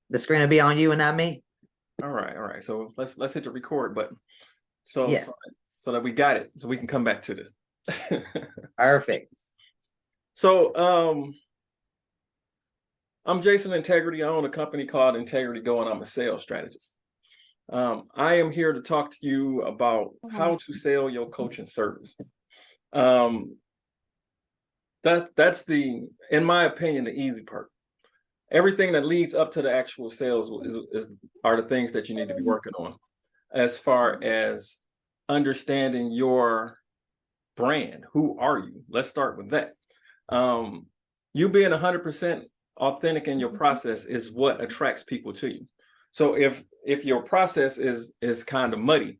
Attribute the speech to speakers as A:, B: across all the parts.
A: The screen will be on you and not me.
B: All right. So let's hit the record button. So
A: Yes.
B: so that we got it, so we can come back to this.
A: Perfect.
B: So I'm Jason Integrity. I own a company called Integrity Go, and I'm a sales strategist. I am here to talk to you about how to sell your coaching service. That's in my opinion, the easy part. Everything that leads up to the actual sales are the things that you need to be working on, as far as understanding your brand. Who are you? Let's start with that. You being 100% authentic in your process is what attracts people to you. So if your process is kind of muddy,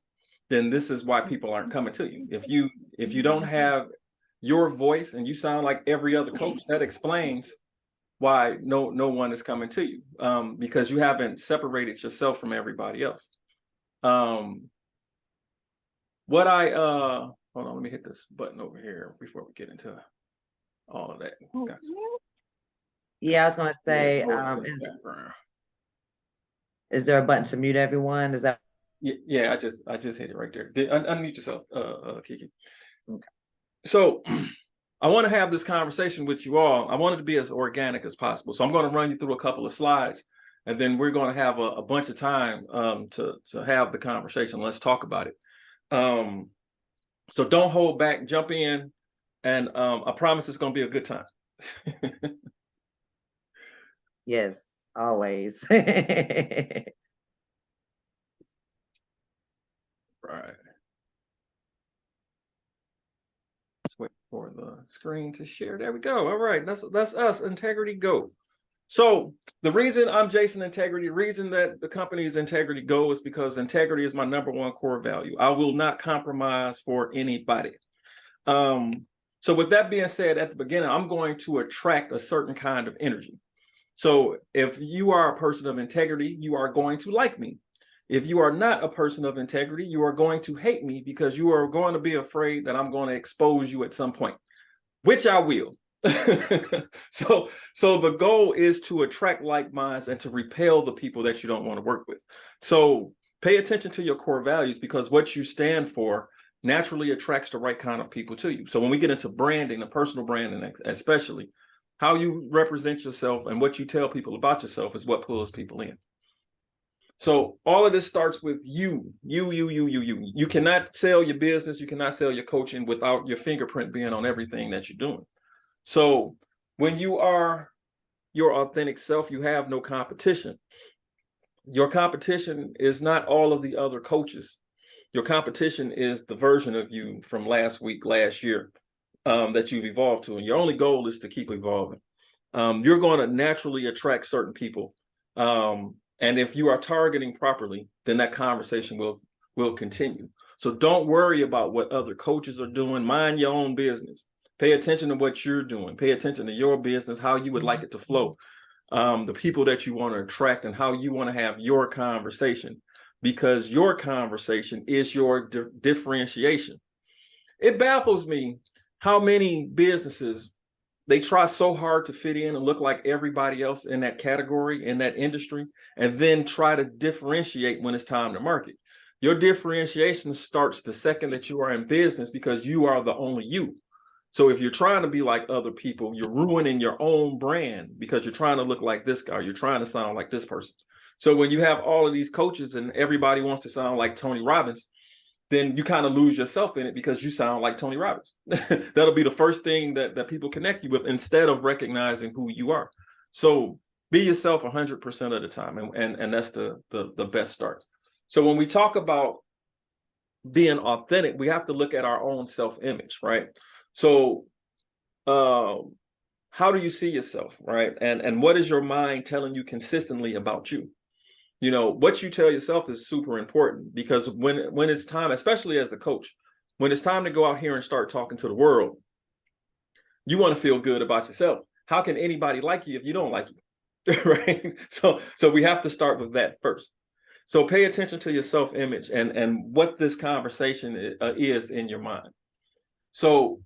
B: then this is why people aren't coming to you. If you don't have your voice and you sound like every other coach, that explains why no one is coming to you, because you haven't separated yourself from everybody else. What I hold on, let me hit this button over here before we get into all of that.
A: Yeah, I was gonna say, is there a button to mute everyone? Is that?
B: Yeah, I just hit it right there. Unmute yourself, Kiki.
A: Okay.
B: So I want to have this conversation with you all. I want it to be as organic as possible. So I'm going to run you through a couple of slides, and then we're going to have a bunch of time to have the conversation. Let's talk about it. So don't hold back, jump in, and I promise it's going to be a good time.
A: Yes, always.
B: Right. Let's wait for the screen to share. There we go. All right, that's us, Integrity Go. So the reason I'm Jason Integrity, the reason that the company is Integrity Go is because integrity is my #1 core value. I will not compromise for anybody. So with that being said, at the beginning, I'm going to attract a certain kind of energy. So if you are a person of integrity, you are going to like me. If you are not a person of integrity, you are going to hate me, because you are going to be afraid that I'm going to expose you at some point, which I will. So the goal is to attract like minds and to repel the people that you don't want to work with. So pay attention to your core values, because what you stand for naturally attracts the right kind of people to you. So when we get into branding, the personal branding especially, how you represent yourself and what you tell people about yourself is what pulls people in. So all of this starts with you. You cannot sell your business, you cannot sell your coaching without your fingerprint being on everything that you're doing. So when you are your authentic self, you have no competition. Your competition is not all of the other coaches. Your competition is the version of you from last week, last year, that you've evolved to. And your only goal is to keep evolving. You're going to naturally attract certain people. And if you are targeting properly, then that conversation will continue. So don't worry about what other coaches are doing. Mind your own business. Pay attention to what you're doing. Pay attention to your business, how you would like it to flow, the people that you want to attract, and how you want to have your conversation, because your conversation is your differentiation. It baffles me how many businesses, they try so hard to fit in and look like everybody else in that category, in that industry, and then try to differentiate when it's time to market. Your differentiation starts the second that you are in business, because you are the only you. So if you're trying to be like other people, you're ruining your own brand, because you're trying to look like this guy, you're trying to sound like this person. So when you have all of these coaches and everybody wants to sound like Tony Robbins, then you kind of lose yourself in it, because you sound like Tony Robbins. That'll be the first thing that people connect you with, instead of recognizing who you are. So be yourself 100% of the time, and that's the best start. So when we talk about being authentic, we have to look at our own self-image, right? So how do you see yourself, right? And what is your mind telling you consistently about you? You know, what you tell yourself is super important, because when it's time, especially as a coach, when it's time to go out here and start talking to the world, you want to feel good about yourself. How can anybody like you if you don't like you? Right? So we have to start with that first. So pay attention to your self-image and what this conversation is in your mind. So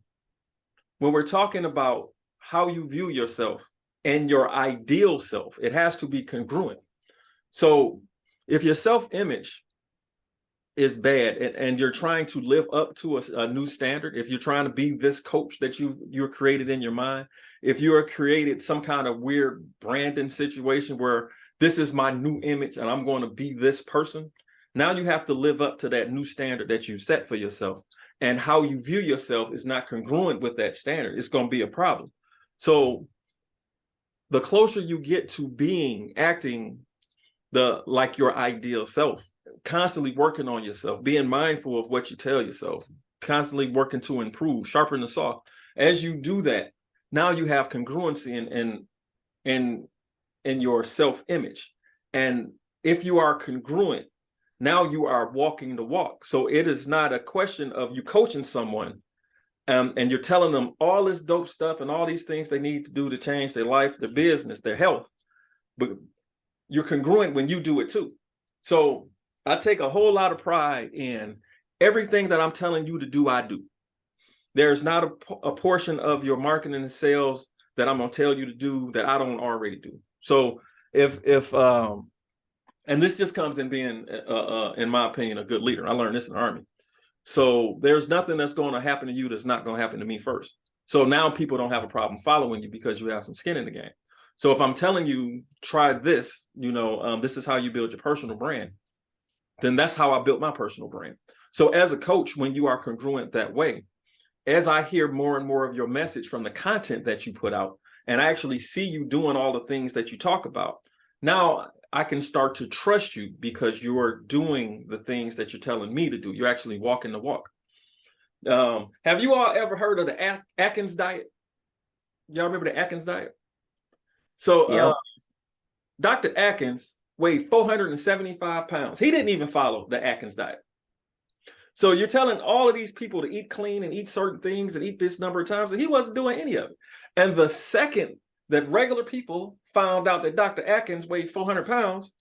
B: when we're talking about how you view yourself and your ideal self, it has to be congruent. So if your self-image is bad and you're trying to live up to a new standard, if you're trying to be this coach that you're created in your mind, if you're created some kind of weird branding situation where this is my new image and I'm going to be this person, now you have to live up to that new standard that you set for yourself. And how you view yourself is not congruent with that standard. It's going to be a problem. So the closer you get to acting like your ideal self, constantly working on yourself, being mindful of what you tell yourself, constantly working to improve, sharpen the saw. As you do that, now you have congruency in your self-image. And if you are congruent, now you are walking the walk. So it is not a question of you coaching someone and you're telling them all this dope stuff and all these things they need to do to change their life, their business, their health. But you're congruent when you do it too. So I take a whole lot of pride in everything that I'm telling you to do, I do. There's not a portion of your marketing and sales that I'm going to tell you to do that I don't already do. So if and this just comes in being, in my opinion, a good leader. I learned this in the Army. So there's nothing that's going to happen to you that's not going to happen to me first. So now people don't have a problem following you because you have some skin in the game. So if I'm telling you, try this, this is how you build your personal brand, then that's how I built my personal brand. So as a coach, when you are congruent that way, as I hear more and more of your message from the content that you put out, and I actually see you doing all the things that you talk about, now I can start to trust you because you're doing the things that you're telling me to do. You're actually walking the walk. Have you all ever heard of the Atkins diet? Y'all remember the Atkins diet? So
A: Yep.
B: Dr. Atkins weighed 475 pounds. He didn't even follow the Atkins diet. So you're telling all of these people to eat clean and eat certain things and eat this number of times, and he wasn't doing any of it. And the second that regular people found out that Dr. Atkins weighed 400 pounds,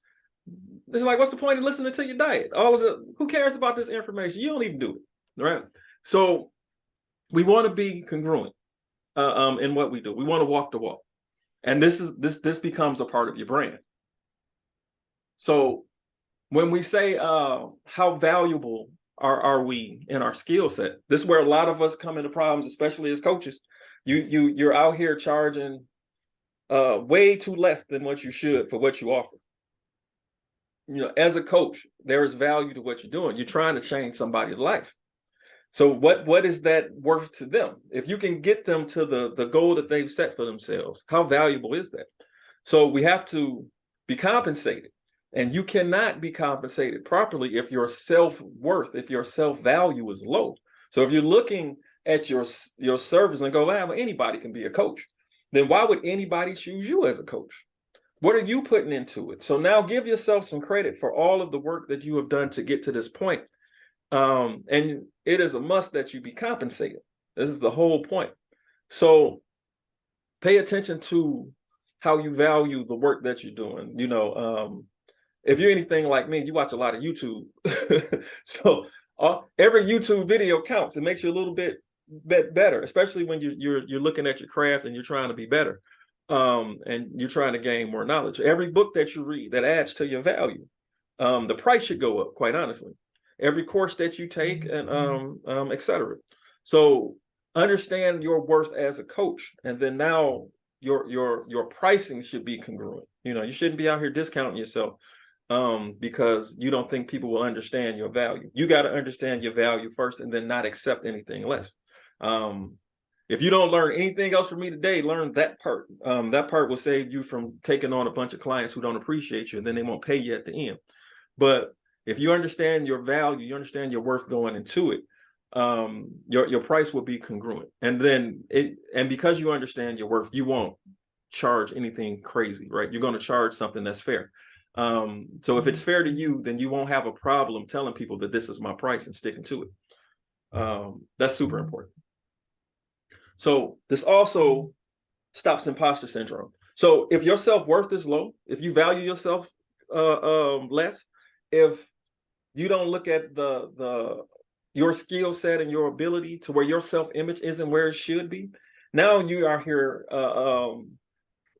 B: it's like, what's the point of listening to your diet? Who cares about this information? You don't even do it, right? So we want to be congruent in what we do. We want to walk the walk. And this becomes a part of your brand. So when we say how valuable are we in our skill set, this is where a lot of us come into problems, especially as coaches. You're out here charging way too less than what you should for what you offer. As a coach, there is value to what you're doing. You're trying to change somebody's life. So what is that worth to them? If you can get them to the goal that they've set for themselves, how valuable is that? So we have to be compensated. And you cannot be compensated properly if your self-worth, if your self-value is low. So if you're looking at your service and go, well, anybody can be a coach, then why would anybody choose you as a coach? What are you putting into it? So now give yourself some credit for all of the work that you have done to get to this point. And it is a must that you be compensated. This is the whole point. So pay attention to how you value the work that you're doing. If you're anything like me, you watch a lot of YouTube. So every YouTube video counts. It makes you a little bit better, especially when you're looking at your craft and you're trying to be better, and you're trying to gain more knowledge. Every book that you read that adds to your value, the price should go up, quite honestly. Every course that you take, and etc. So understand your worth as a coach, and then now your pricing should be congruent. You shouldn't be out here discounting yourself because you don't think people will understand your value. You got to understand your value first and then not accept anything less. If you don't learn anything else from me today, learn that part. That part will save you from taking on a bunch of clients who don't appreciate you, and then they won't pay you at the end. But if you understand your value, you understand your worth going into it, your price will be congruent. And then because you understand your worth, you won't charge anything crazy, right? You're going to charge something that's fair. So if it's fair to you, then you won't have a problem telling people that this is my price and sticking to it. That's super important. So this also stops imposter syndrome. So if your self-worth is low, if you value yourself less, if you don't look at your skill set and your ability to where your self-image isn't where it should be, now you are here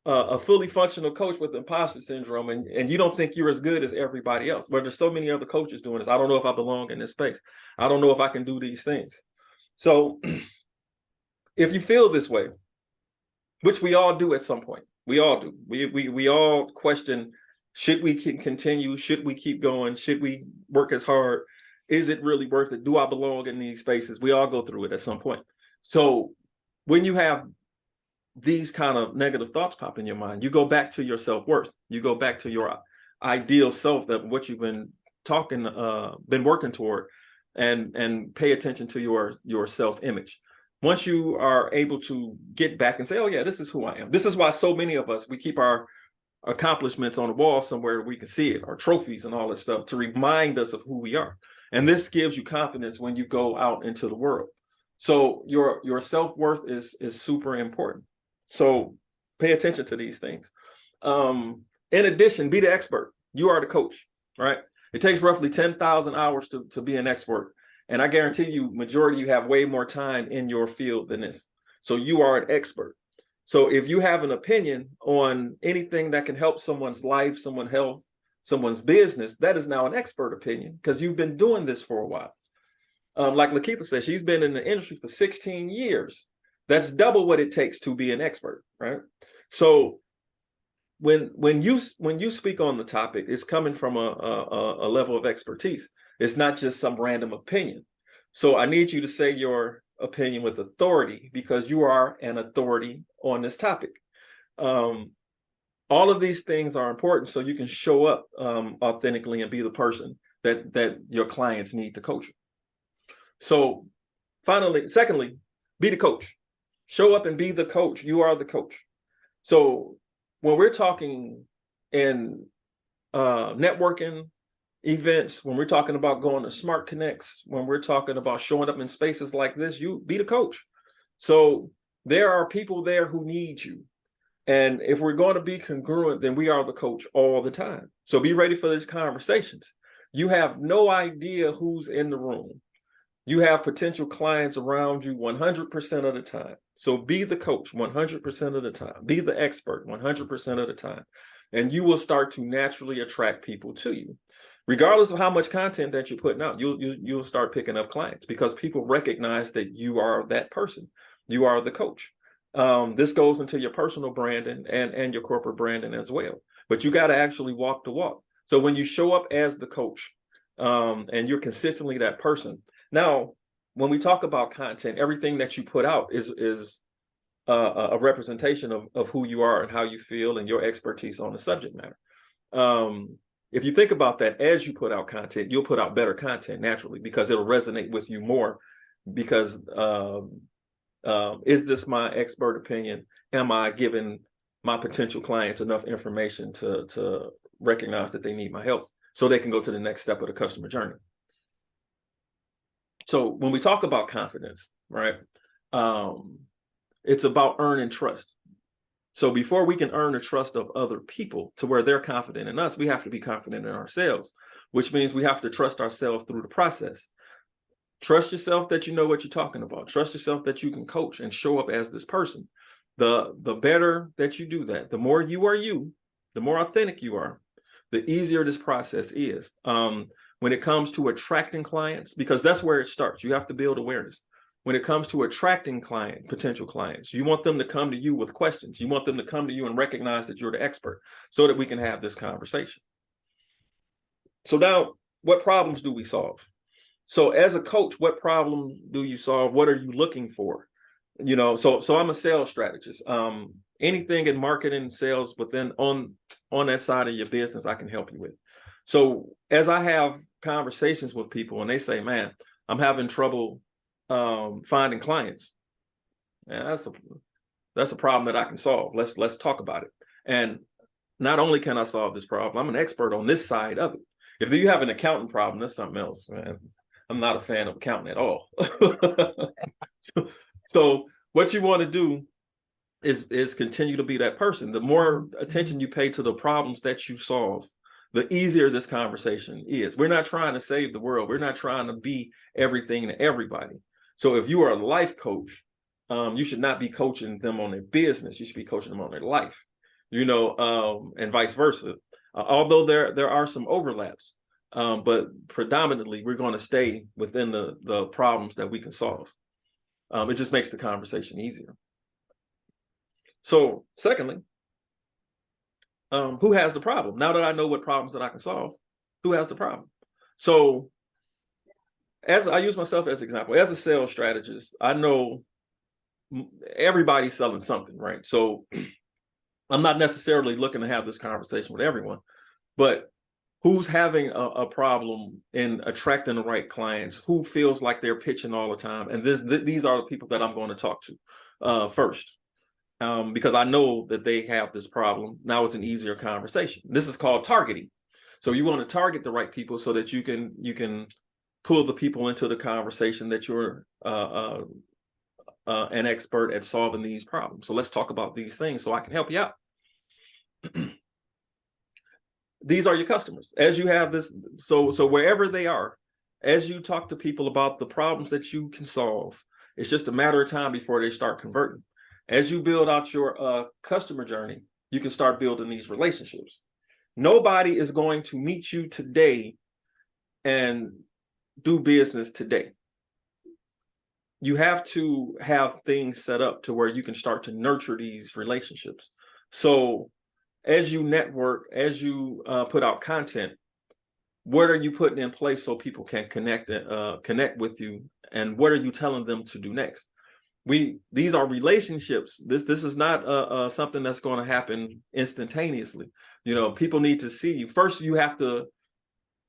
B: a fully functional coach with imposter syndrome, and you don't think you're as good as everybody else. But there's so many other coaches doing this. I don't know if I belong in this space. I don't know if I can do these things. So if you feel this way, which we all do at some point, we all do. We all question, should we continue? Should we keep going? Should we work as hard? Is it really worth it? Do I belong in these spaces? We all go through it at some point. So when you have these kind of negative thoughts pop in your mind, you go back to your self-worth. You go back to your ideal self, that what you've been working toward, and pay attention to your self-image. Once you are able to get back and say, oh yeah, this is who I am. This is why so many of us, we keep our accomplishments on the wall somewhere we can see it, our trophies and all that stuff, to remind us of who we are. And this gives you confidence when you go out into the world. So your self-worth is super important. So pay attention to these things. In addition, be the expert. You are the coach, right? It takes roughly 10,000 hours to be an expert. And I guarantee you, majority you have way more time in your field than this. So you are an expert. So if you have an opinion on anything that can help someone's life, someone's health, someone's business, that is now an expert opinion, because you've been doing this for a while. Like Lakeitha said, she's been in the industry for 16 years. That's double what it takes to be an expert, right? So when you speak on the topic, it's coming from a level of expertise. It's not just some random opinion. So I need you to say your opinion with authority, because you are an authority on this topic. All of these things are important so you can show up authentically and be the person that your clients need to coach. So secondly, be the coach. Show up and be the coach. You are the coach. So when we're talking in networking events, when we're talking about going to Smart Connects, when we're talking about showing up in spaces like this, you be the coach. So there are people there who need you. And if we're going to be congruent, then we are the coach all the time. So be ready for these conversations. You have no idea who's in the room. You have potential clients around you 100% of the time. So be the coach 100% of the time. Be the expert 100% of the time. And you will start to naturally attract people to you. Regardless of how much content that you're putting out, you'll start picking up clients, because people recognize that you are that person. You are the coach. This goes into your personal branding and your corporate branding as well. But you got to actually walk the walk. So when you show up as the coach and you're consistently that person. Now, when we talk about content, everything that you put out is a representation of who you are and how you feel and your expertise on the subject matter. If you think about that, as you put out content, you'll put out better content naturally, because it'll resonate with you more. Because is this my expert opinion? Am I giving my potential clients enough information to recognize that they need my help so they can go to the next step of the customer journey? So when we talk about confidence, right, it's about earning trust. So before we can earn the trust of other people to where they're confident in us, we have to be confident in ourselves, which means we have to trust ourselves through the process. Trust yourself that you know what you're talking about. Trust yourself that you can coach and show up as this person. The better that you do that, the more you are you, the more authentic you are, the easier this process is. When it comes to attracting clients, because that's where it starts. You have to build awareness. When it comes to attracting potential clients, you want them to come to you with questions. You want them to come to you and recognize that you're the expert so that we can have this conversation. So now, what problems do we solve? So as a coach, what problem do you solve? What are you looking for? You know, so I'm a sales strategist. Anything in marketing, sales on that side of your business, I can help you with. So as I have conversations with people and they say, man, I'm having trouble finding clients. Yeah, that's a problem that I can solve. Let's talk about it. And not only can I solve this problem, I'm an expert on this side of it. If you have an accounting problem, that's something else, man. I'm not a fan of accounting at all. So what you want to do is continue to be that person. The more attention you pay to the problems that you solve, the easier this conversation is. We're not trying to save the world. We're not trying to be everything to everybody. So if you are a life coach, you should not be coaching them on their business. You should be coaching them on their life. and vice versa. Although there are some overlaps, but predominantly we're going to stay within the problems that we can solve. It just makes the conversation easier. So secondly, who has the problem? Now that I know what problems that I can solve, who has the problem? So as I use myself as an example, as a sales strategist, I know everybody's selling something, right? So I'm not necessarily looking to have this conversation with everyone, but who's having a problem in attracting the right clients, who feels like they're pitching all the time. And these are the people that I'm going to talk to first, because I know that they have this problem. Now it's an easier conversation. This is called targeting. So you want to target the right people so that you can pull the people into the conversation that you're an expert at solving these problems. So let's talk about these things so I can help you out. These are your customers. As you have this, so wherever they are, as you talk to people about the problems that you can solve, it's just a matter of time before they start converting. As you build out your customer journey, you can start building these relationships. Nobody is going to meet you today and do business today. You have to have things set up to where you can start to nurture these relationships. So as you network, as you put out content, what are you putting in place so people can connect with you, and what are you telling them to do next? These are relationships. This is not something that's going to happen instantaneously. People need to see you. First, you have to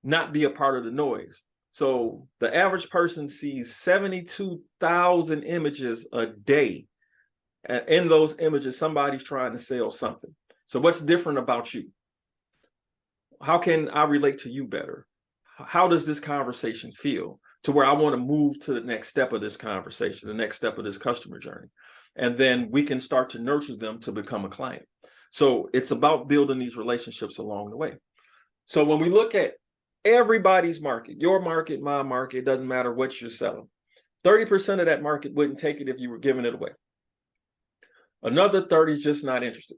B: not be a part of the noise. So the average person sees 72,000 images a day. And in those images, somebody's trying to sell something. So what's different about you? How can I relate to you better? How does this conversation feel to where I want to move to the next step of this conversation, the next step of this customer journey? And then we can start to nurture them to become a client. So it's about building these relationships along the way. So when we look at everybody's market, your market, my market, it doesn't matter what you're selling. 30% of that market wouldn't take it if you were giving it away. Another 30 is just not interested.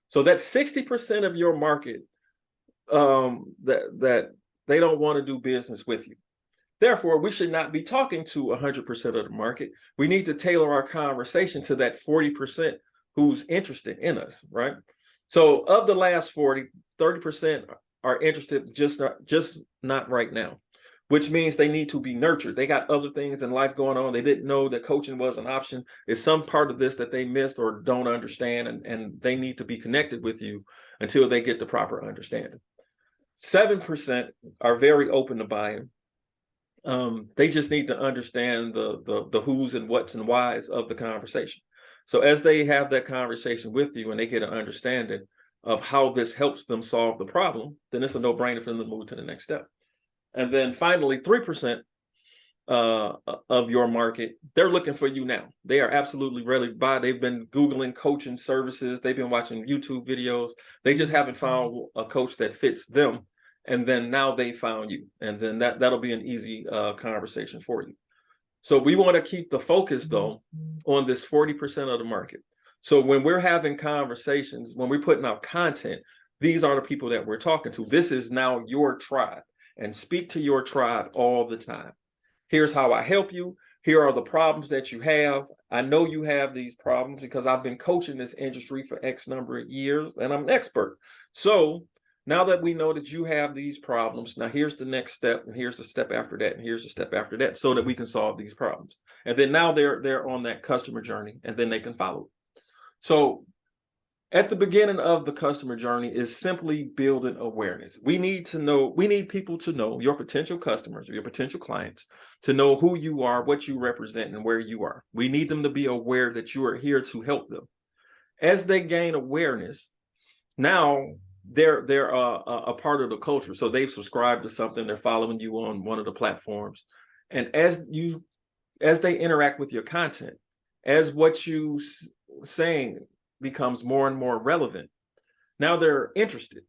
B: So that's 60% of your market that they don't want to do business with you. Therefore, we should not be talking to 100% of the market. We need to tailor our conversation to that 40% who's interested in us, right? So of the last 40, 30% are interested, just not right now, which means they need to be nurtured. They got other things in life going on. They didn't know that coaching was an option. It's some part of this that they missed or don't understand, and they need to be connected with you until they get the proper understanding. 7% are very open to buying. They just need to understand the who's and what's and whys of the conversation. So as they have that conversation with you and they get an understanding of how this helps them solve the problem, then it's a no-brainer for them to move to the next step. And then finally, 3% of your market, they're looking for you now. They are absolutely ready to buy. They've been Googling coaching services. They've been watching YouTube videos. They just haven't found a coach that fits them. And then now they found you. And then that'll be an easy conversation for you. So we want to keep the focus, though, on this 40% of the market. So when we're having conversations, when we're putting out content, these are the people that we're talking to. This is now your tribe, and speak to your tribe all the time. Here's how I help you. Here are the problems that you have. I know you have these problems because I've been coaching this industry for X number of years and I'm an expert. So now that we know that you have these problems, now here's the next step, and here's the step after that, and here's the step after that, so that we can solve these problems. And then now they're on that customer journey, and then they can follow. So at the beginning of the customer journey is simply building awareness. We need people to know, your potential customers or your potential clients, to know who you are, what you represent, and where you are. We need them to be aware that you are here to help them. As they gain awareness, now they're a part of the culture. So they've subscribed to something, they're following you on one of the platforms. And as they interact with your content, as what you saying becomes more and more relevant, now they're interested.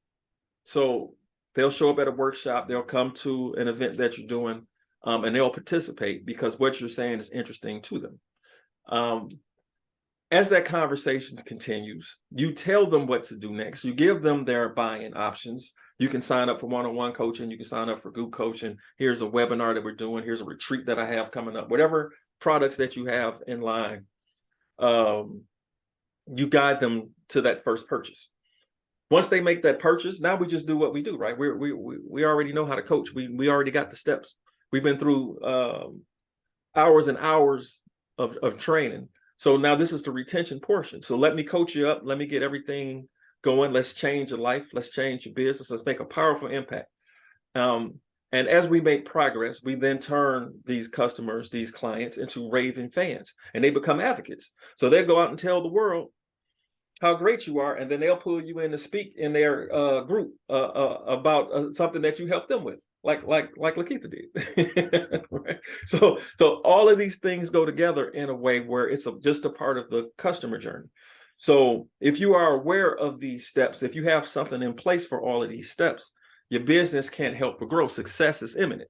B: So they'll show up at a workshop, they'll come to an event that you're doing, and they'll participate because what you're saying is interesting to them. as that conversation continues, you tell them what to do next. You give them their buying options. You can sign up for one-on-one coaching. You can sign up for group coaching. Here's a webinar that we're doing. Here's a retreat that I have coming up. Whatever products that you have in line, you guide them to that first purchase. Once they make that purchase, now we just do what we do, right? We already know how to coach. We already got the steps. We've been through hours and hours of training. So now this is the retention portion. So let me coach you up. Let me get everything going. Let's change your life. Let's change your business. Let's make a powerful impact. And as we make progress, we then turn these customers, these clients into raving fans, and they become advocates. So they go out and tell the world how great you are, and then they'll pull you in to speak in their group about something that you helped them with, like Lakeitha did. Right? So all of these things go together in a way where it's just a part of the customer journey. So if you are aware of these steps, if you have something in place for all of these steps, your business can't help but grow. Success is imminent.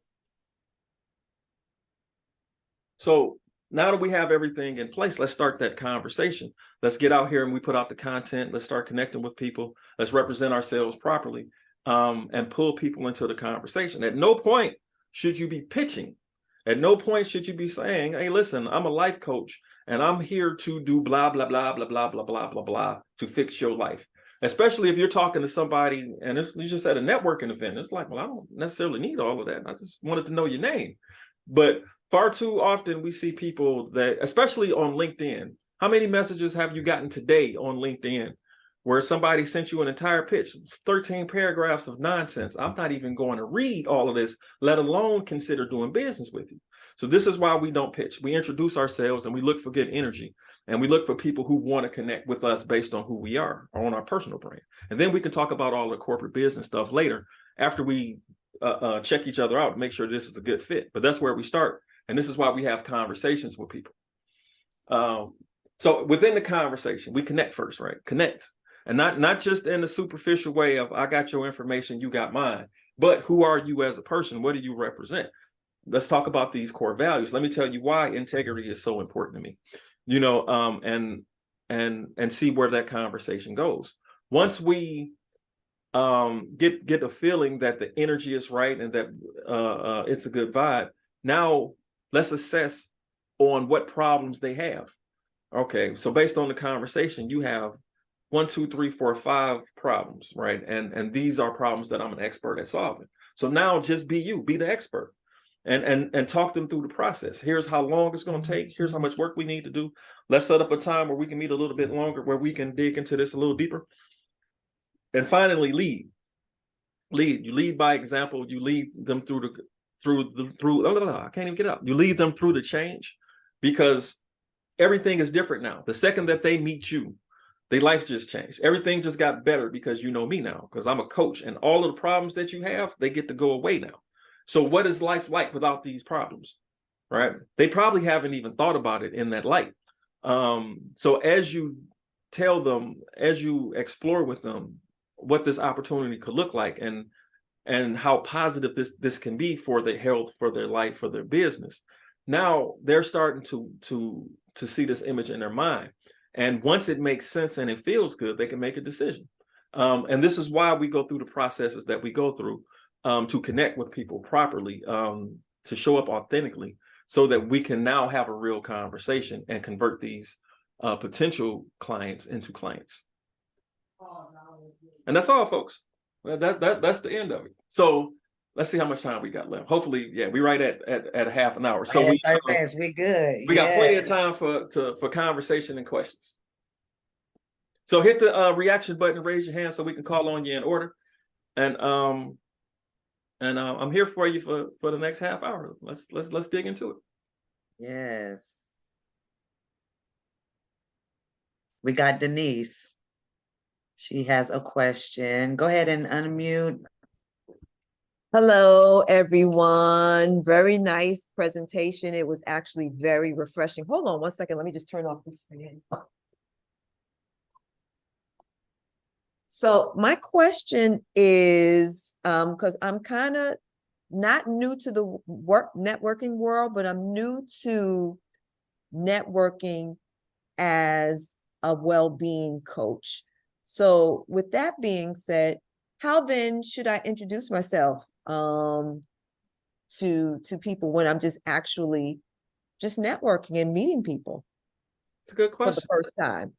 B: So now that we have everything in place, let's start that conversation. Let's get out here and we put out the content. Let's start connecting with people. Let's represent ourselves properly, and pull people into the conversation. At no point should you be pitching. At no point should you be saying, hey, listen, I'm a life coach and I'm here to do blah, blah, blah, blah, blah, blah, blah, blah, blah, to fix your life. Especially if you're talking to somebody and you just at a networking event. It's like, well, I don't necessarily need all of that. I just wanted to know your name. But far too often we see people that, especially on LinkedIn, how many messages have you gotten today on LinkedIn where somebody sent you an entire pitch, 13 paragraphs of nonsense? I'm not even going to read all of this, let alone consider doing business with you. So this is why we don't pitch. We introduce ourselves and we look for good energy. And we look for people who want to connect with us based on who we are or on our personal brand. And then we can talk about all the corporate business stuff later after we check each other out and make sure this is a good fit. But that's where we start. And this is why we have conversations with people. So within the conversation, we connect first, right? Connect. And not just in the superficial way of, I got your information, you got mine, but who are you as a person? What do you represent? Let's talk about these core values. Let me tell you why integrity is so important to me, you know, and see where that conversation goes. Once we get the feeling that the energy is right and that it's a good vibe, now let's assess on what problems they have. Okay, so based on the conversation, you have 1, 2, 3, 4, 5 problems, right? And these are problems that I'm an expert at solving. So now just be you, be the expert, and talk them through the process. Here's how long it's going to take. Here's how much work we need to do. Let's set up a time where we can meet a little bit longer, where we can dig into this a little deeper. And finally, lead. You lead by example. You lead them through I can't even get up. You lead them through the change, because everything is different now. The second that they meet you, their life just changed. Everything just got better because you know me now, because I'm a coach, and all of the problems that you have, they get to go away now. So what is life like without these problems, right? They probably haven't even thought about it in that light. So as you tell them, as you explore with them what this opportunity could look like, and how positive this can be for their health, for their life, for their business, now they're starting to see this image in their mind. And once it makes sense and it feels good, they can make a decision. And this is why we go through the processes that we go through, to connect with people properly, to show up authentically, so that we can now have a real conversation and convert these potential clients into clients. And that's all, folks. That's the end of it. So let's see how much time we got left. Hopefully, yeah, we're right at a half an hour. So
A: we good.
B: We got plenty of time for conversation and questions. So hit the reaction button, raise your hand so we can call on you in order. And I'm here for you for the next half hour. Let's dig into it.
A: Yes. We got Denise. She has a question. Go ahead and unmute.
C: Hello, everyone. Very nice presentation. It was actually very refreshing. Hold on one second. Let me just turn off this fan. So my question is, because I'm kind of not new to the networking world, but I'm new to networking as a well-being coach. So with that being said, how then should I introduce myself to people when I'm just actually just networking and meeting people
B: It's a good
C: for the
B: question.
C: first time?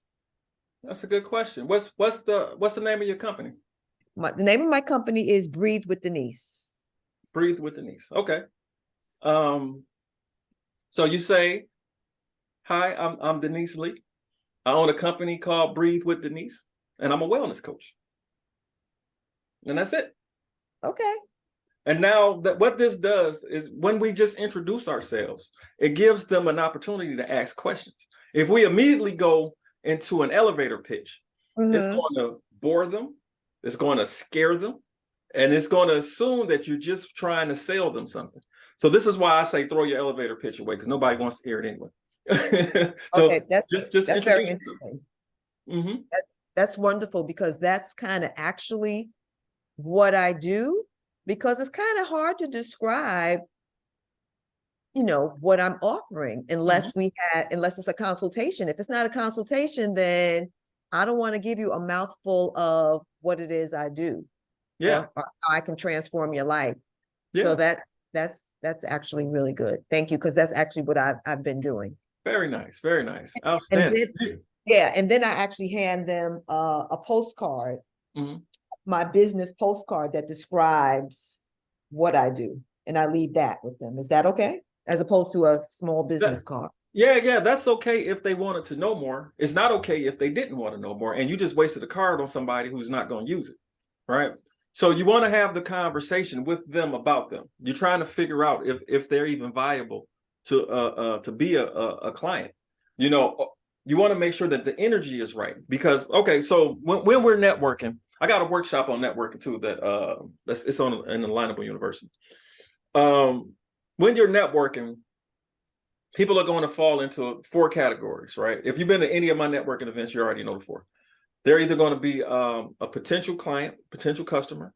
B: That's a good question. What's the name of your company?
C: The name of my company is Breathe with Denise.
B: Breathe with Denise. Okay. So you say, hi, I'm Denise Lee. I own a company called Breathe with Denise, and I'm a wellness coach. And that's it.
C: Okay.
B: And now that what this does is when we just introduce ourselves, it gives them an opportunity to ask questions. If we immediately go into an elevator pitch, it's going to bore them, it's going to scare them, and it's going to assume that you're just trying to sell them something. So this is why I say throw your elevator pitch away, because nobody wants to hear it anyway. So
C: Okay,
B: just
C: that's very
B: introduce yourself.
C: interesting.
B: Mm-hmm.
C: That's wonderful, because that's kind of actually what I do, because it's kind of hard to describe, you know, what I'm offering unless unless it's a consultation. If it's not a consultation, then I don't want to give you a mouthful of what it is I do.
B: Yeah.
C: Or how I can transform your life.
B: Yeah.
C: So that's actually really good. Thank you, because that's actually what I've been doing.
B: Very nice. Very nice. Outstanding.
C: And then I actually hand them a postcard,
B: Mhm.
C: my business postcard that describes what I do, and I leave that with them. Is that okay? As opposed to a small business card.
B: Yeah, that's okay if they wanted to know more. It's not okay if they didn't want to know more, and you just wasted a card on somebody who's not going to use it, right? So you want to have the conversation with them about them. You're trying to figure out if they're even viable to be a client. You know, you want to make sure that the energy is right, because okay, so when we're networking, I got a workshop on networking too it's on in the Alignable University. When you're networking, people are going to fall into 4 categories, right? If you've been to any of my networking events, you already know the 4. They're either going to be a potential client, potential customer,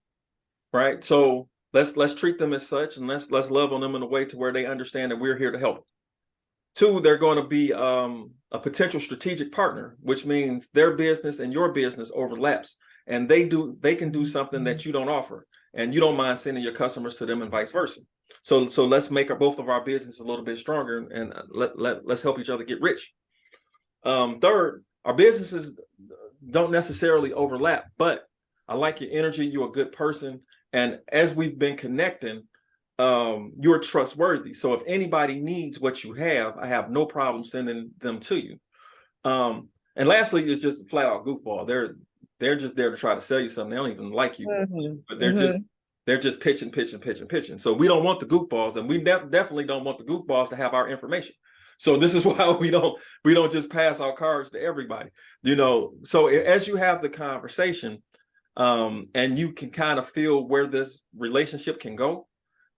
B: right? So let's treat them as such, and let's love on them in a way to where they understand that we're here to help. 2, they're going to be a potential strategic partner, which means their business and your business overlaps, and they can do something that you don't offer, and you don't mind sending your customers to them and vice versa. So let's make both of our business a little bit stronger, and let's help each other get rich. 3rd, our businesses don't necessarily overlap, but I like your energy. You're a good person, and as we've been connecting, you're trustworthy. So if anybody needs what you have, I have no problem sending them to you. And lastly, it's just flat out goofball. They're just there to try to sell you something. They don't even like you, but they're just pitching. So we don't want the goofballs, and we definitely don't want the goofballs to have our information. So this is why we don't just pass our cards to everybody, you know. So as you have the conversation, and you can kind of feel where this relationship can go,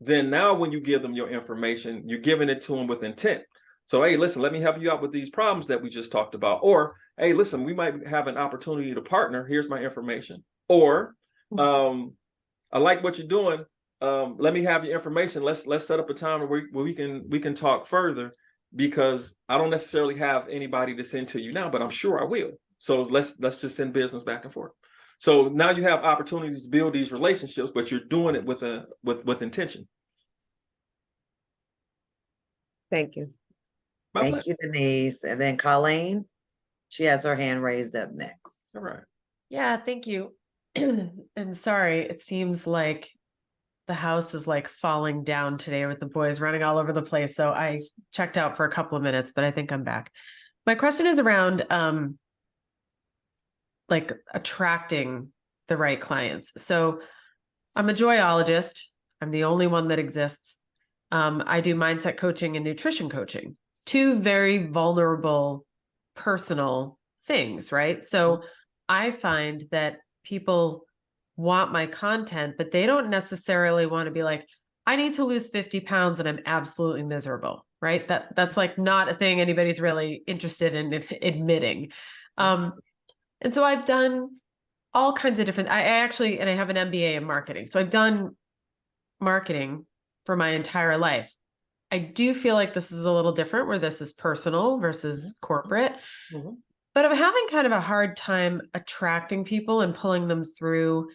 B: then now when you give them your information, you're giving it to them with intent. So, hey, listen, let me help you out with these problems that we just talked about. Or, hey, listen, we might have an opportunity to partner. Here's my information. Or, I like what you're doing. Let me have your information. Let's set up a time where we can talk further, because I don't necessarily have anybody to send to you now, but I'm sure I will. So let's just send business back and forth. So now you have opportunities to build these relationships, but you're doing it with intention.
C: Thank you.
A: Thank you, Denise. And then Colleen, she has her hand raised up next.
B: All right.
D: Yeah, thank you. And sorry, it seems like the house is like falling down today with the boys running all over the place. So I checked out for a couple of minutes, but I think I'm back. My question is around like attracting the right clients. So I'm a joyologist. I'm the only one that exists. I do mindset coaching and nutrition coaching, 2 very vulnerable, personal things, right? So I find that people want my content, but they don't necessarily want to be like, I need to lose 50 pounds and I'm absolutely miserable, right? That's like not a thing anybody's really interested in admitting. And so I've done all kinds of different, I actually, and I have an MBA in marketing. So I've done marketing for my entire life. I do feel like this is a little different where this is personal versus corporate,
B: Mhm.
D: but I'm having kind of a hard time attracting people and pulling them through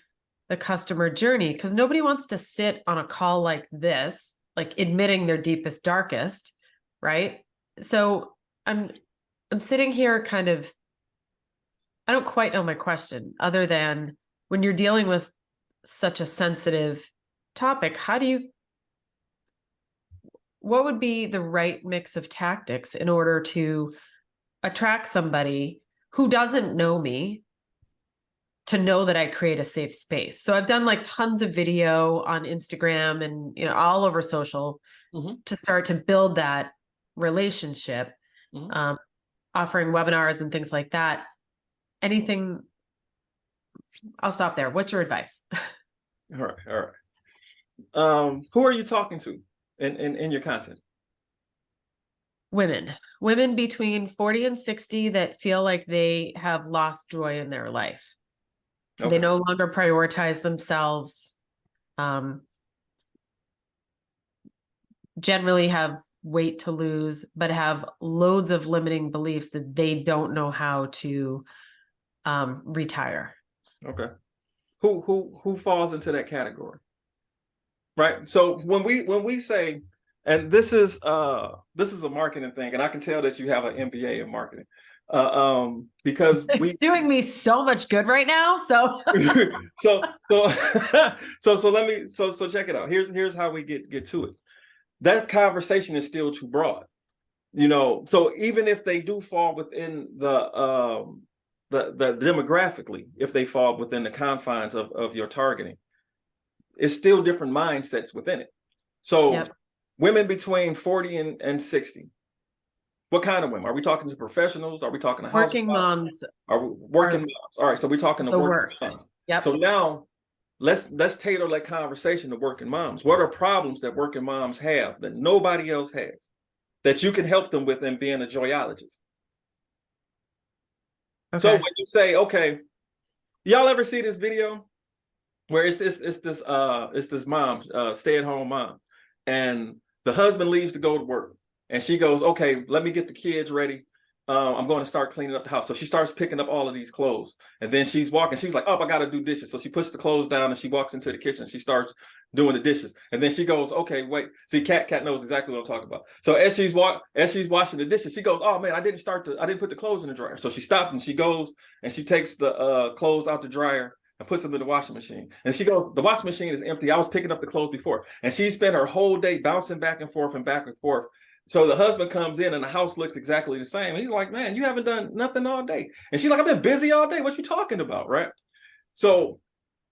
D: the customer journey because nobody wants to sit on a call like this, like admitting their deepest, darkest, right? So I'm sitting here kind of, I don't quite know my question other than when you're dealing with such a sensitive topic, what would be the right mix of tactics in order to attract somebody who doesn't know me to know that I create a safe space? So I've done like tons of video on Instagram and, all over social
B: Mhm.
D: to start to build that relationship,
B: Mhm.
D: offering webinars and things like that. Anything, I'll stop there. What's your advice?
B: All right. All right. Who are you talking to in your content?
D: Women between 40 and 60 that feel like they have lost joy in their life.
B: Okay.
D: They no longer prioritize themselves, generally have weight to lose, but have loads of limiting beliefs that they don't know how to retire.
B: Okay. Who falls into that category? Right. So when we say, and this is a marketing thing, and I can tell that you have an MBA in marketing, because we
D: It's doing me so much good right now. So
B: so check it out. Here's how we get to it. That conversation is still too broad, So even if they do fall within the demographically, if they fall within the confines of your targeting, it's still different mindsets within it. So
D: Yep.
B: Women between 40 and 60. What kind of women? Are we talking to professionals? Are we talking to
D: Working moms
B: Are we working moms? All right, so we're talking to
D: the
B: working
D: worst.
B: moms.
D: Yep.
B: So now let's tailor that conversation to working moms. What are problems that working moms have that nobody else has that you can help them with in being a joyologist?
D: Okay.
B: So when you say, okay, y'all ever see this video where it's this mom, stay-at-home mom, and the husband leaves to go to work, and she goes, okay, let me get the kids ready. I'm going to start cleaning up the house. So she starts picking up all of these clothes, and then she's walking. She's like, oh, I got to do dishes. So she puts the clothes down and she walks into the kitchen. She starts doing the dishes, and then she goes, okay, wait. See, Kat knows exactly what I'm talking about. So as she's washing the dishes, she goes, oh man, I didn't put the clothes in the dryer. So she stops and she goes and she takes the clothes out the dryer and puts them in the washing machine. And she goes, the washing machine is empty. I was picking up the clothes before. And she spent her whole day bouncing back and forth and back and forth. So the husband comes in and the house looks exactly the same. And he's like, man, you haven't done nothing all day. And she's like, I've been busy all day. What you talking about, right? So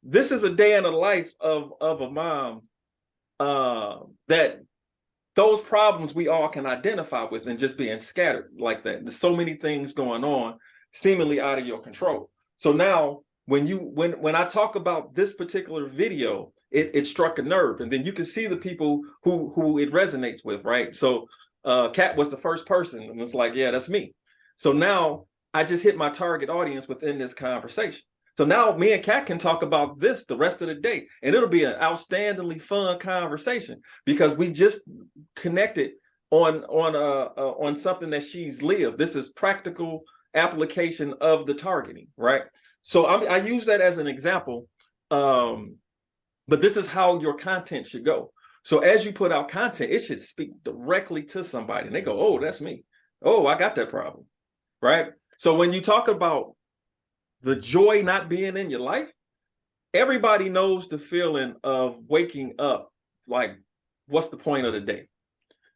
B: this is a day in the life of a mom that those problems we all can identify with and just being scattered like that. There's so many things going on seemingly out of your control. So now when I talk about this particular video, it struck a nerve, and then you can see the people who it resonates with, right? So Kat was the first person and was like, yeah, that's me. So now I just hit my target audience within this conversation. So now me and Kat can talk about this the rest of the day, and it'll be an outstandingly fun conversation because we just connected on something that she's lived. This is practical application of the targeting, right? So I use that as an example, but this is how your content should go. So as you put out content, it should speak directly to somebody, and they go, "Oh, that's me. Oh, I got that problem," right? So when you talk about the joy not being in your life, everybody knows the feeling of waking up like, what's the point of the day?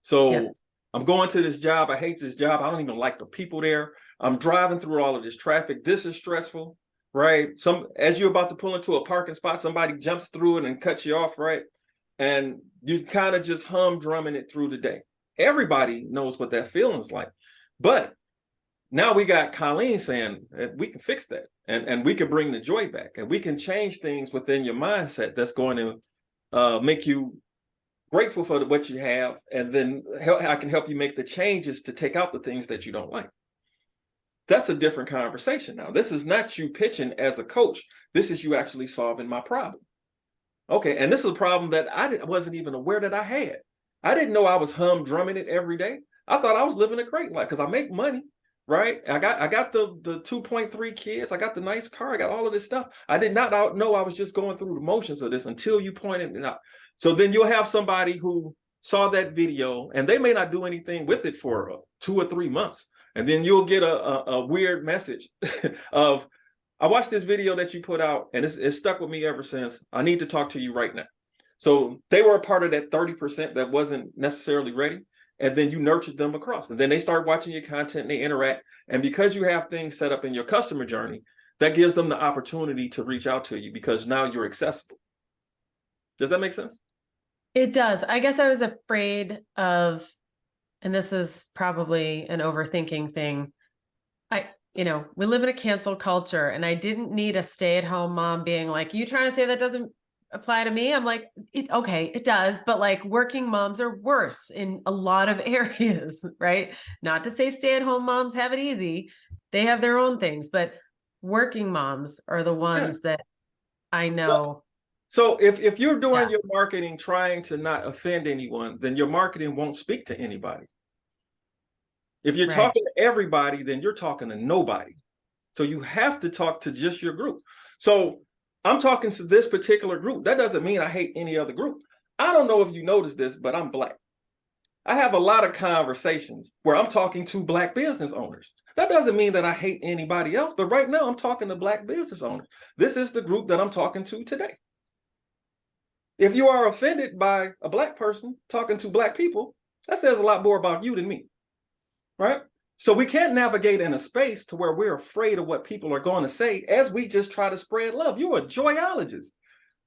B: So
D: Yep.
B: I'm going to this job. I hate this job. I don't even like the people there. I'm driving through all of this traffic. This is stressful, right? As you're about to pull into a parking spot, somebody jumps through it and cuts you off, right? And you kind of just humdrumming it through the day. Everybody knows what that feeling's like. But now we got Colleen saying that we can fix that, and we can bring the joy back, and we can change things within your mindset that's going to make you grateful for what you have, and then I can help you make the changes to take out the things that you don't like. That's a different conversation now. This is not you pitching as a coach. This is you actually solving my problem. Okay, and this is a problem that I wasn't even aware that I had. I didn't know I was humdrumming it every day. I thought I was living a great life because I make money, right? I got the 2.3 kids. I got the nice car. I got all of this stuff. I did not know I was just going through the motions of this until you pointed it out. So then you'll have somebody who saw that video and they may not do anything with it for 2 or 3 months. And then you'll get a weird message of, I watched this video that you put out and it's stuck with me ever since. I need to talk to you right now. So they were a part of that 30% that wasn't necessarily ready. And then you nurtured them across. And then they start watching your content and they interact. And because you have things set up in your customer journey, that gives them the opportunity to reach out to you because now you're accessible. Does that make sense?
D: It does. I guess I was afraid of, and this is probably an overthinking thing. We live in a cancel culture and I didn't need a stay-at-home mom being like, you trying to say that doesn't apply to me? I'm like, okay, it does. But like working moms are worse in a lot of areas, right? Not to say stay-at-home moms have it easy. They have their own things, but working moms are the ones that I know.
B: So if you're doing your marketing trying to not offend anyone, then your marketing won't speak to anybody. If you're talking to everybody, then you're talking to nobody. So you have to talk to just your group. So I'm talking to this particular group. That doesn't mean I hate any other group. I don't know if you noticed this, but I'm Black. I have a lot of conversations where I'm talking to Black business owners. That doesn't mean that I hate anybody else, but right now I'm talking to Black business owners. This is the group that I'm talking to today. If you are offended by a Black person talking to Black people, that says a lot more about you than me, right? So we can't navigate in a space to where we're afraid of what people are going to say as we just try to spread love. You're a joyologist.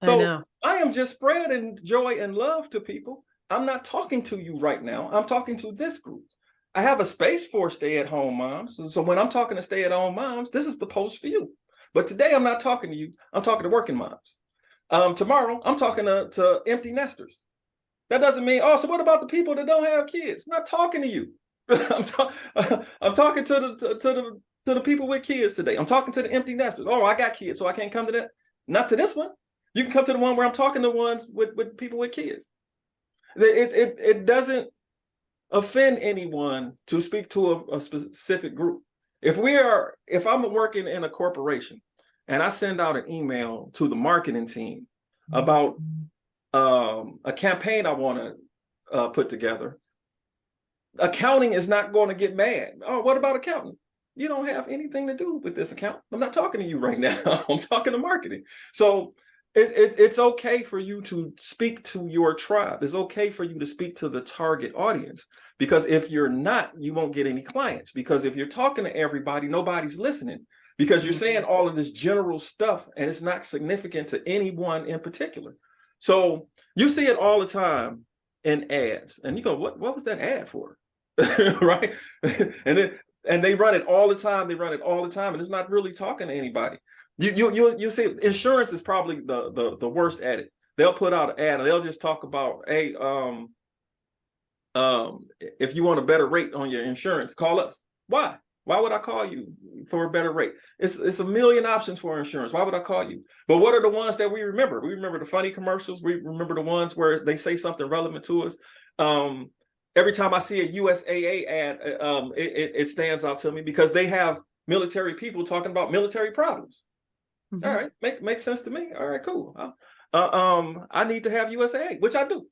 B: So I am just spreading joy and love to people. I'm not talking to you right now. I'm talking to this group. I have a space for stay-at-home moms. So when I'm talking to stay-at-home moms, this is the post for you. But today I'm not talking to you. I'm talking to working moms. Tomorrow I'm talking to empty nesters. That doesn't mean, oh, so what about the people that don't have kids? I'm not talking to you. I'm talking to the people with kids today. I'm talking to the empty nesters. Oh, I got kids, so I can't come to that. Not to this one. You can come to the one where I'm talking to ones with people with kids. It doesn't offend anyone to speak to a specific group. If I'm working in a corporation and I send out an email to the marketing team about a campaign I want to put together, accounting is not going to get mad. Oh, what about accounting? You don't have anything to do with this account. I'm not talking to you right now. I'm talking to marketing. So it's okay for you to speak to your tribe. It's okay for you to speak to the target audience, because if you're not, you won't get any clients. Because if you're talking to everybody, nobody's listening, because you're saying all of this general stuff and it's not significant to anyone in particular. So you see it all the time in ads and you go, what was that ad for? Right? And they run it all the time. And it's not really talking to anybody. You see, insurance is probably the worst at it. They'll put out an ad and they'll just talk about, hey, if you want a better rate on your insurance, call us. Why would I call you for a better rate? It's a million options for insurance. Why would I call you? But what are the ones that we remember? We remember the funny commercials. We remember the ones where they say something relevant to us. Every time I see a USAA ad, it stands out to me because they have military people talking about military problems. Mm-hmm. All right, makes sense to me. All right, cool. I need to have USAA, which I do.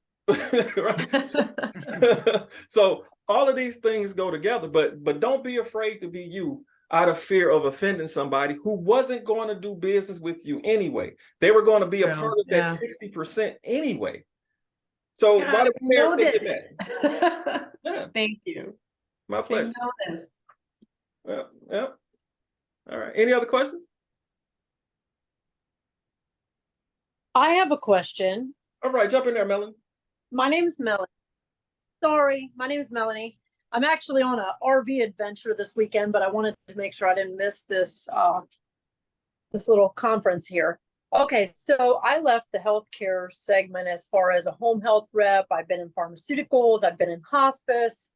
B: Right? So all of these things go together, but don't be afraid to be you out of fear of offending somebody who wasn't going to do business with you anyway. They were going to be a part of that 60% anyway. So why do we care if they get mad? Yeah.
D: Thank you.
B: My pleasure.
D: I know this.
B: Yeah. All right. Any other questions?
E: I have a question.
B: All right, jump in there, Melanie.
E: My name is Melanie. My name is Melanie. I'm actually on a RV adventure this weekend, but I wanted to make sure I didn't miss this this little conference here. Okay, so I left the healthcare segment as far as a home health rep. I've been in pharmaceuticals. I've been in hospice.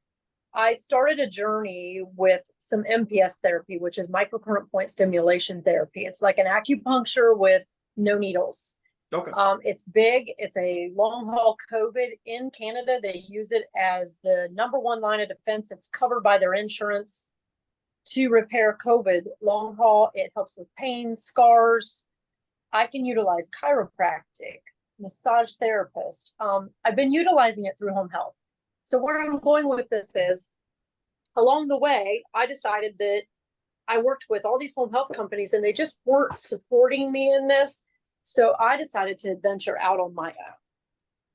E: I started a journey with some MPS therapy, which is microcurrent point stimulation therapy. It's like an acupuncture with no needles.
B: Okay.
E: It's big. It's a long haul COVID in Canada. They use it as the #1 line of defense. It's covered by their insurance to repair COVID long haul. It helps with pain, scars. I can utilize chiropractic, massage therapist. I've been utilizing it through home health. So where I'm going with this is, along the way, I decided that I worked with all these home health companies and they just weren't supporting me in this. So I decided to venture out on my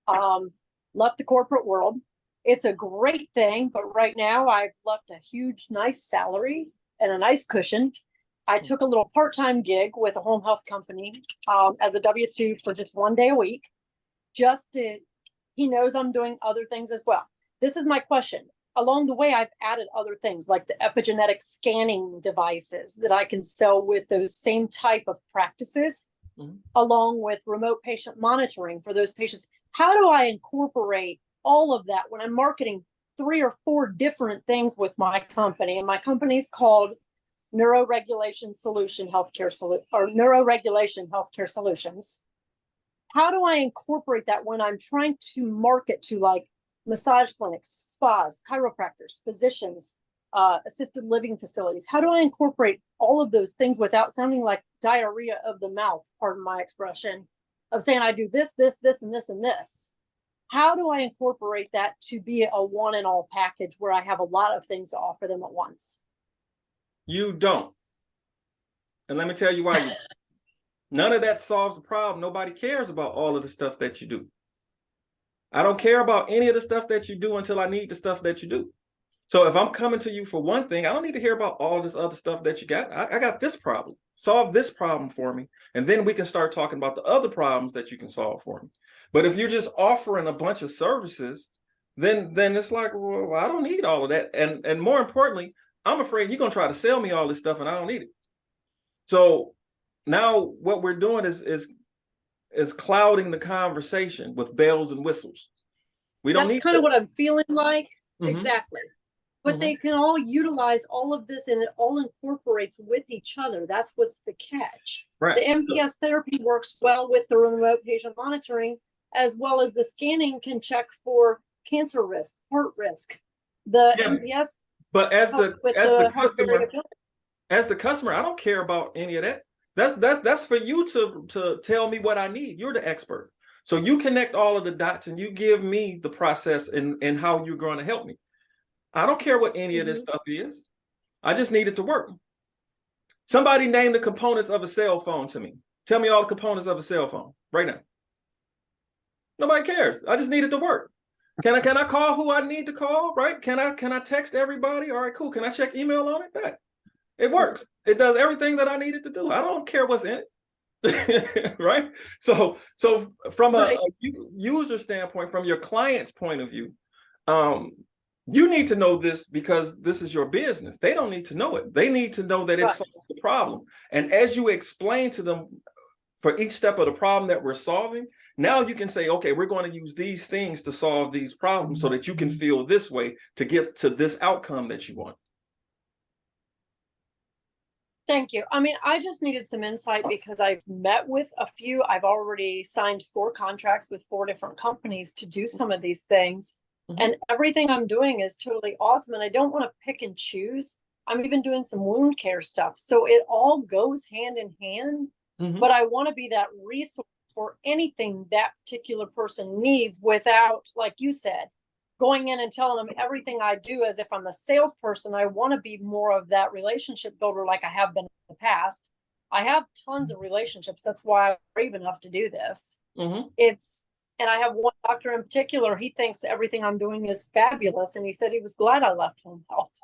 E: own. Left the corporate world. It's a great thing, but right now I've left a huge, nice salary and a nice cushion. I took a little part-time gig with a home health company as a W-2 for just 1 day a week. He knows I'm doing other things as well. This is my question. Along the way, I've added other things like the epigenetic scanning devices that I can sell with those same type of practices, along with remote patient monitoring for those patients. How do I incorporate all of that when I'm marketing 3 or 4 different things with my company? And my company's called Neuroregulation Healthcare Solutions. How do I incorporate that when I'm trying to market to like massage clinics, spas, chiropractors, physicians, assisted living facilities? How do I incorporate all of those things without sounding like diarrhea of the mouth, pardon my expression, of saying I do this, this, this, and this, and this? How do I incorporate that to be a one and all package where I have a lot of things to offer them at once?
B: You don't. And let me tell you why. None of that solves the problem. Nobody cares about all of the stuff that you do. I don't care about any of the stuff that you do until I need the stuff that you do. So if I'm coming to you for one thing, I don't need to hear about all this other stuff that you got. I got this problem. Solve this problem for me. And then we can start talking about the other problems that you can solve for me. But if you're just offering a bunch of services, then it's like, well, I don't need all of that. And more importantly, I'm afraid you're going to try to sell me all this stuff and I don't need it. So now what we're doing is clouding the conversation with bells and whistles. We don't
E: That's
B: need
E: kind of what I'm feeling like.
B: Mhm.
E: Exactly. But they can all utilize all of this and it all incorporates with each other. That's what's the catch.
B: Right.
E: The MPS therapy works well with the remote patient monitoring, as well as the scanning can check for cancer risk, heart risk. The
B: Yeah,
E: MPS
B: But as
E: helps with
B: the
E: heart
B: customer,
E: variability.
B: as the customer, I don't care about any of that. That's for you to tell me what I need. You're the expert. So you connect all of the dots and you give me the process and how you're going to help me. I don't care what any of this stuff is. I just need it to work. Somebody name the components of a cell phone to me. Tell me all the components of a cell phone right now. Nobody cares. I just need it to work. Can I call who I need to call? Right? Can I text everybody? All right, cool. Can I check email on it? Back. It works. It does everything that I need it to do. I don't care what's in it. Right? So from a user standpoint, from your client's point of view, you need to know this because this is your business. They don't need to know it. They need to know that it solves the problem. And as you explain to them for each step of the problem that we're solving, now you can say, okay, we're going to use these things to solve these problems so that you can feel this way to get to this outcome that you want.
E: Thank you. I mean, I just needed some insight because I've met with a few. I've already signed 4 contracts with 4 different companies to do some of these things. And everything I'm doing is totally awesome. And I don't want to pick and choose. I'm even doing some wound care stuff. So it all goes hand in hand. But I want to be that resource for anything that particular person needs without, like you said, going in and telling them everything I do as if I'm a salesperson. I want to be more of that relationship builder like I have been in the past. I have tons of relationships. That's why I'm brave enough to do this. And I have one doctor in particular, he thinks everything I'm doing is fabulous. And he said he was glad I left home health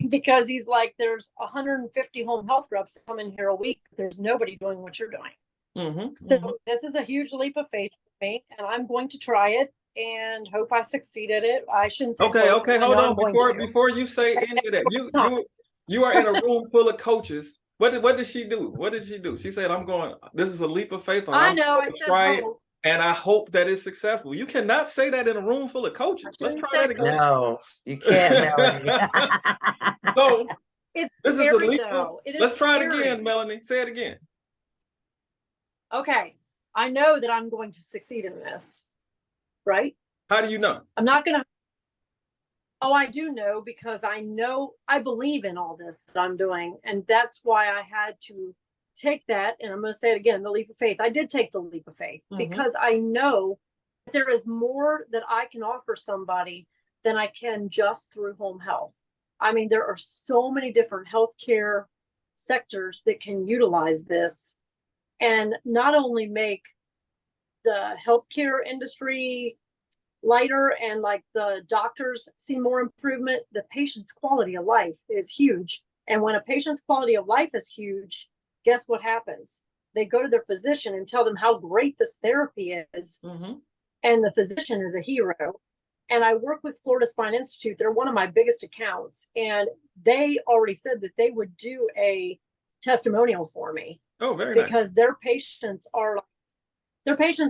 E: because he's like, there's 150 home health reps that come in here a week. There's nobody doing what you're doing. So this is a huge leap of faith for me, and I'm going to try it and hope I succeed at it. I shouldn't say
B: okay,
E: hope,
B: hold on. Before you say any of that, you are in a room full of coaches. What did she do? What did she do? She said, this is a leap of faith.
E: I know, I said
B: try
E: hope.
B: And I hope that it's successful. You cannot say that in a room full of coaches. Let's try that again.
A: No, you can't, Melanie.
B: So
E: It's
B: this
E: scary,
B: is a leap.
E: though. It is
B: Let's try it
E: scary.
B: again, Melanie. Say it again.
E: Okay. I know that I'm going to succeed in this, right?
B: How do you know?
E: I'm not going to. Oh, I do know because I believe in all this that I'm doing. And that's why I had to take that. And I'm going to say it again, the leap of faith. I did take the leap of faith because I know that there is more that I can offer somebody than I can just through home health. I mean, there are so many different healthcare sectors that can utilize this and not only make the healthcare industry lighter and like the doctors see more improvement, the patient's quality of life is huge. And when a patient's quality of life is huge, guess what happens? They go to their physician and tell them how great this therapy is. And the physician is a hero. And I work with Florida Spine Institute. They're one of my biggest accounts. And they already said that they would do a testimonial for me.
B: Oh, very nice.
E: Because their patients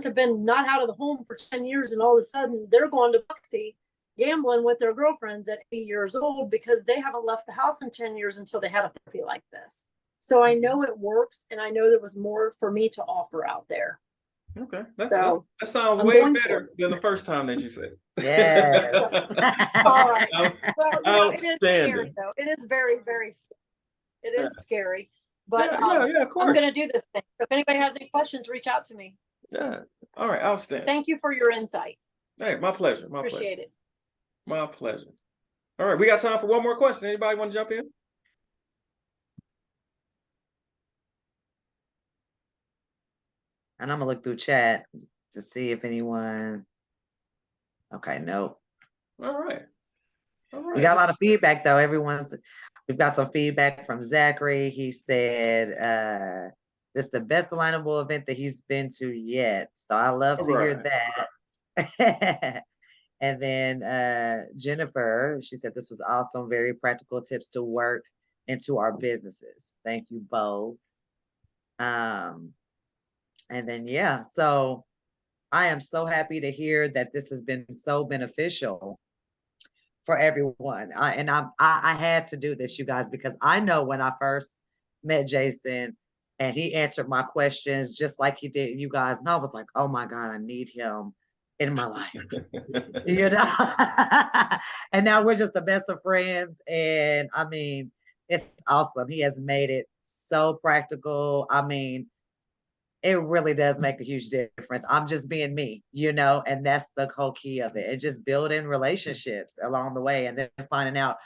E: have been not out of the home for 10 years, and all of a sudden they're going to Buxy gambling with their girlfriends at 80 years old because they haven't left the house in 10 years until they had a therapy like this. So I know it works, and I know there was more for me to offer out there.
B: Okay.
E: So
B: that sounds
E: I'm
B: way
E: going
B: better than the first time that you said.
A: Yes.
E: all right. Well, it is
B: Outstanding.
E: scary, though. It is very, very scary. It is scary. But
B: yeah, of course.
E: I'm going to do this thing. So if anybody has any questions, reach out to me.
B: Yeah. All right. Outstanding.
E: Thank you for your insight.
B: Hey, my pleasure. My pleasure.
E: Appreciate it.
B: My pleasure. All right. We got time for one more question. Anybody want to jump in?
A: And I'm gonna look through chat to see if anyone. Okay, no.
B: All right.
A: We got a lot of feedback though. We've got some feedback from Zachary. He said this is the best alignable event that he's been to yet. So I love to hear that. And then Jennifer, she said this was awesome, very practical tips to work into our businesses. Thank you both. And then so I am so happy to hear that this has been so beneficial for everyone. I had to do this, you guys, because I know when I first met Jason and he answered my questions just like he did you guys, and I was like, oh my God, I need him in my life. You know. And now we're just the best of friends, and I mean, it's awesome. He has made it so practical. I mean, it really does make a huge difference. I'm just being me, you know, and that's the whole key of it. And just building relationships along the way, and then finding out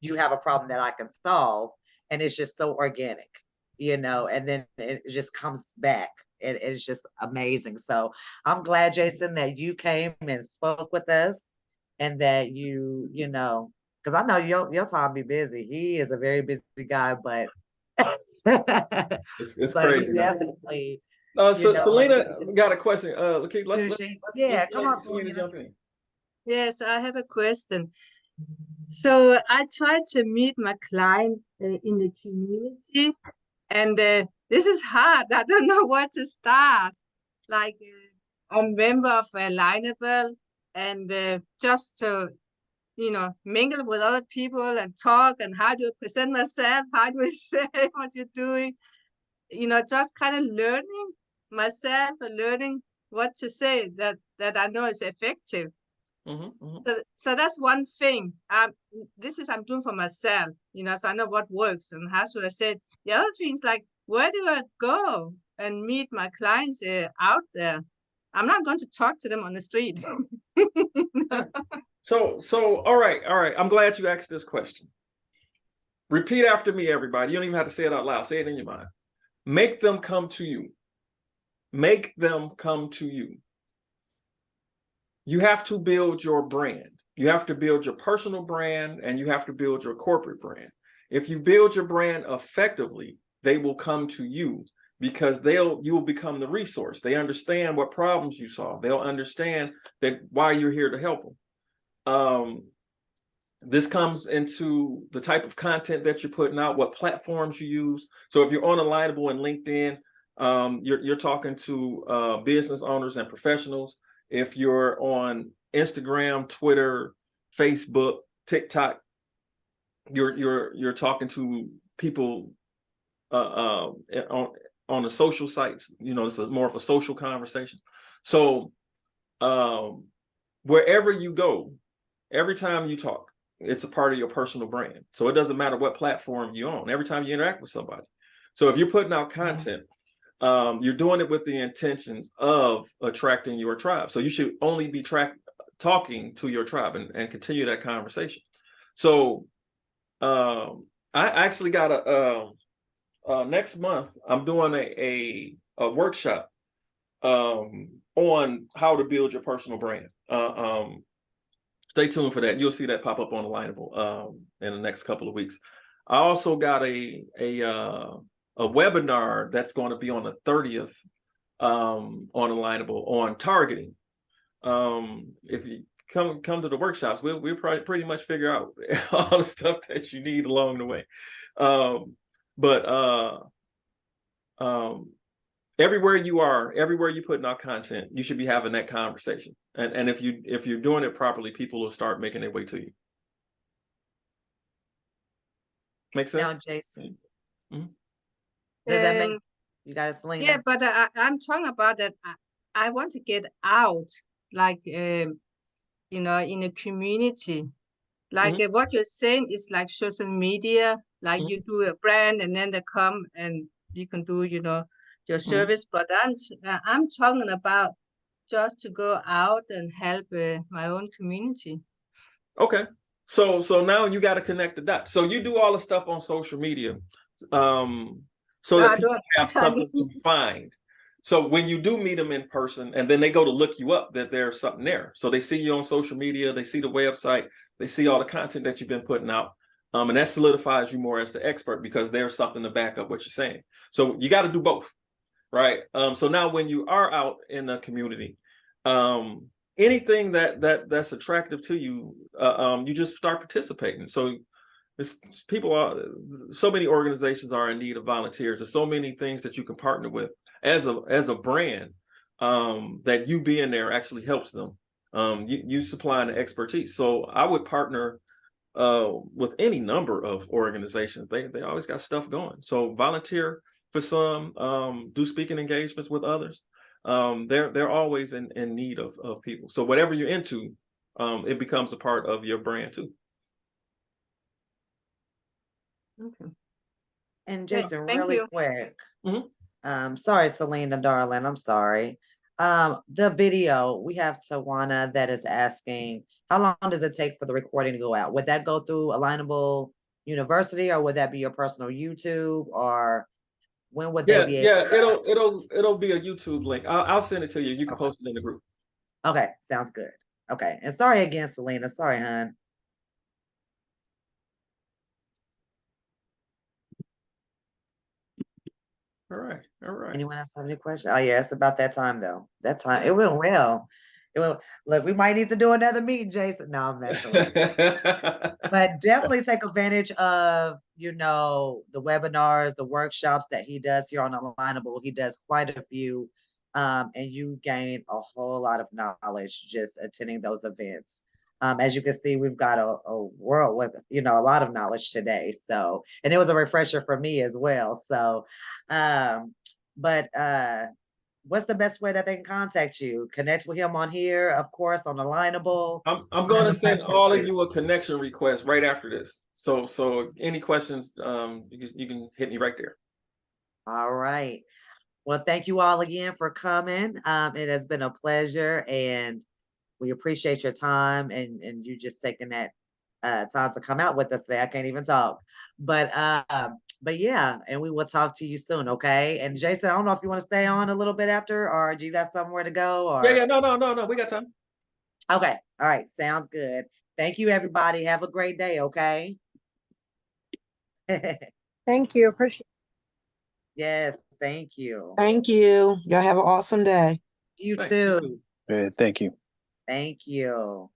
A: you have a problem that I can solve. And it's just so organic, you know, and then it just comes back. It's just amazing. So I'm glad, Jason, that you came and spoke with us, and that you know, because I know your time be busy. He is a very busy guy, but
B: it's crazy.
A: Definitely.
B: So Selena got a question. Let's
A: come on,
B: Selena, jump in.
F: Yes, I have a question. So I try to meet my client in the community, and this is hard. I don't know where to start. Like I'm a member of Alignable, and just to mingle with other people and talk, and how do I present myself? How do I say what you're doing? Just kind of learning myself and learning what to say that I know is effective. So that's one thing. This is I'm doing for myself, so I know what works and how should I say it. The other things, like, where do I go and meet my clients out there? I'm not going to talk to them on the street.
B: So all right. I'm glad you asked this question. Repeat after me, everybody. You don't even have to say it out loud. Say it in your mind. Make them come to you. Make them come to you. You have to build your brand. You have to build your personal brand, and you have to build your corporate brand. If you build your brand effectively, they will come to you, because you will become the resource. They understand what problems you solve. They'll understand that why you're here to help them. This comes into the type of content that you're putting out, what platforms you use. So if you're on Alignable and LinkedIn, you're talking to business owners and professionals. If you're on Instagram, Twitter, Facebook, TikTok, you're talking to people on the social sites. You know, it's more of a social conversation. So wherever you go, every time you talk, it's a part of your personal brand. So it doesn't matter what platform you're on, every time you interact with somebody. So if you're putting out content, you're doing it with the intentions of attracting your tribe. So you should only be talking to your tribe and continue that conversation. So I actually got next month, I'm doing a workshop on how to build your personal brand. Stay tuned for that. You'll see that pop up on Alignable in the next couple of weeks. I also got a webinar that's going to be on the 30th on Alignable on targeting. If you come to the workshops, we'll probably pretty much figure out all the stuff that you need along the way. Everywhere you are, everywhere you putting out content, you should be having that conversation. And if you're doing it properly, people will start making their way to you. Make sense?
A: Now, Jason,
B: Mhm.
A: does that make you got it, Selena?
F: Yeah, but I'm talking about that. I want to get out, like you know, in a community. Like what you're saying is like social media, like you do a brand and then they come and you can do, you know, your service. But I'm talking about just to go out and help my own community.
B: Okay. So now you got to connect the dots. So you do all the stuff on social media, so that people have something to find. So when you do meet them in person, and then they go to look you up, that there's something there. So they see you on social media, they see the website, they see all the content that you've been putting out, and that solidifies you more as the expert because there's something to back up what you're saying. So you got to do both, right? So now when you are out in the community, anything that's attractive to you, you just start participating. So so many organizations are in need of volunteers. There's so many things that you can partner with as a brand, that you being there actually helps them. You supplying the expertise. So I would partner with any number of organizations. They always got stuff going. So volunteer for some, do speaking engagements with others. They're always in need of people. So whatever you're into, it becomes a part of your brand too.
A: Okay. And Jason,
F: Thank
A: really
F: you.
A: quick. Sorry, Selena, darling, I'm sorry. The video, we have Tawana that is asking, how long does it take for the recording to go out? Would that go through Alignable University, or would that be your personal YouTube, or when would they be able to
B: it'll be a YouTube link. I'll send it to you. You can post it in the group.
A: Okay, sounds good. Okay, and sorry again, Selena. Sorry, hon.
B: All right.
A: Anyone else have any questions? Oh yeah, it's about that time though. That time it went well. It will look. We might need to do another meeting, Jason. No, I'm messing with you. But definitely take advantage of, you know, the webinars, the workshops that he does here on Alignable. He does quite a few, and you gain a whole lot of knowledge just attending those events. As you can see, we've got a world with, you know, a lot of knowledge today. So, and it was a refresher for me as well. So, but what's the best way that they can contact you? Connect with him on here, of course, on Alignable.
B: I'm going to send all of you a connection request right after this. So any questions, you can hit me right there.
A: All right. Well, thank you all again for coming. It has been a pleasure, and we appreciate your time and you just taking that time to come out with us today. I can't even talk, but yeah, and we will talk to you soon. Okay. And Jason, I don't know if you want to stay on a little bit after, or do you got somewhere to go? Or
B: yeah, no, we got time.
A: Okay. All right. Sounds good. Thank you, everybody. Have a great day. Okay.
E: Thank you. Appreciate
A: Yes. Thank you.
G: Thank you. Y'all have an awesome day.
A: You
B: Thanks.
A: too.
H: Thank you.
A: Thank you.